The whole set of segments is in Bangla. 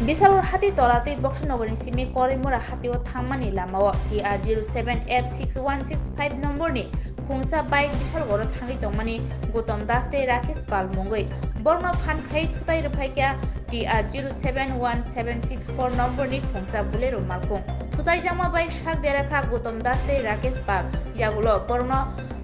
Bisalur hati tolati Boksunogoni simi Korimura hati o thamani lamao TR07F6165 number ni khungsa bike bisal goro thangi tongmani Gautam Das te Rakesh Pal mongoi borno phan khai thutai ruphai kya TR071764 number ni khungsa bulero malkung thutai jama bai shak derakha Gautam Das te Rakesh Pal yagulo borno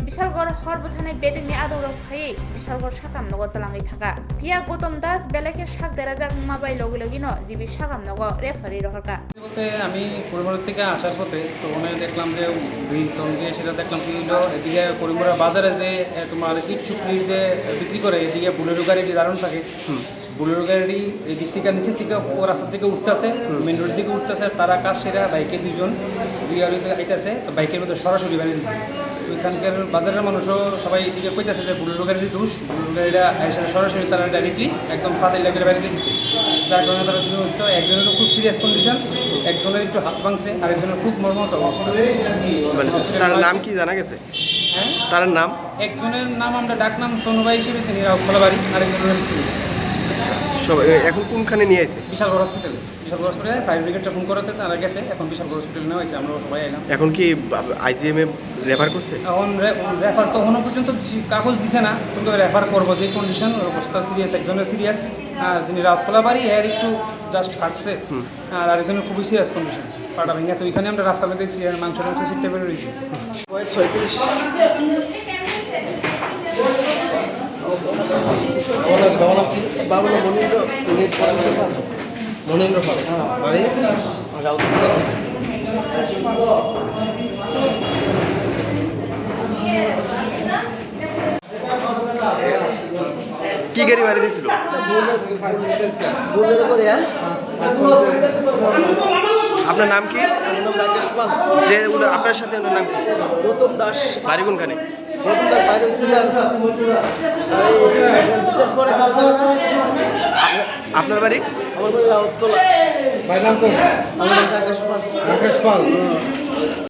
Bishalgarh হরবথানে বেদিনী আদৌর খাই বিশালগড় সাকাম নগর তালাঙ্গি থাকা পিয়া গৌতম দাস বেলাকে শাক দেরা যাক মাবাই লগি লগিনো জিবি সাকাম নগর রেফারি রহরকা বলতে আমি পরিমরা থেকে আসার পথে তো ওখানে দেখলাম যে গ্রিন টোন দিয়ে সেটা দেখলাম কি হলো এদিকে পরিমরা বাজারে যে তোমার ইট শুকনির যে বিক্রি করে এদিকে বুলেরো গাড়ি দারুণ থাকে বুলেরো গাড়ি এই দিক থেকে নিচের থেকে ও রাস্তার থেকে উঠতেছে মেন রোডের দিকে উঠতেছে তারা কাজ সেরা বাইকে দুই আড়িতে আইতেছে তো বাইকের মধ্যে সরাসরি বানিয়ে দিচ্ছে ওইখানকার বাজারের মানুষও সবাই এদিকে কইতেছে যে বুলেরো গাড়ির দোষ বুলেরো গাড়িটা সরাসরি তারা ডাইরেক্টলি একদম ফাটাই লাগিয়ে বাইরে দিচ্ছে যার কারণে তারা শুধু একজনেরও খুব সিরিয়াস কন্ডিশন একজনের একটু হাত ভাঙছে আরেকজনের খুব মর্মাহত তার নাম কি জানা গেছে? হ্যাঁ তার নাম একজনের নাম আমরা ডাকনাম সোনুভাই হিসেবে চিনি খোলাবাড়ি আরেকজনের চিনি এখন কোনখানে নিয়ে আসে? বিশালগড় হসপিটালে ফায়ার ব্রিগেডটা ফোন করাতে তারা গেছে এখন বিশালগড় হসপিটালে নেওয়া হয়েছে আমরা সবাই এলাম এখন কি আইজিএমে রেফার করছে? এখন রেফার তো এখনো পর্যন্ত কাগজ দিছে না কিন্তু রেফার করবো যে কন্ডিশন অবস্থা সিরিয়াস একজনের সিরিয়াস আর যিনি রাউতকলাবাড়ি এর একটু জাস্ট ফাটছে আর আরেকজনের খুবই সিরিয়াস কন্ডিশন পাটা ভেঙে আছে ওইখানে আমরা রাস্তা মধ্যে দেখছি আর মাংসটা একটু সিটটা বেরো রয়েছে বাবুল মনীন্দ্র পাল বাড়ি কি গাড়ি মারি দিয়েছিল? আপনার নাম কি? রাকেশ পাল যে আপনার সাথে ওনার নাম কি? গৌতম দাস বাড়ি কোনখানে? গৌতম দাস বাইরে ছিলেন আপনার বাড়ি? আমার বাড়ি রাউতকলা ভাই নাম কোন? আমার নাম রাকেশ পাল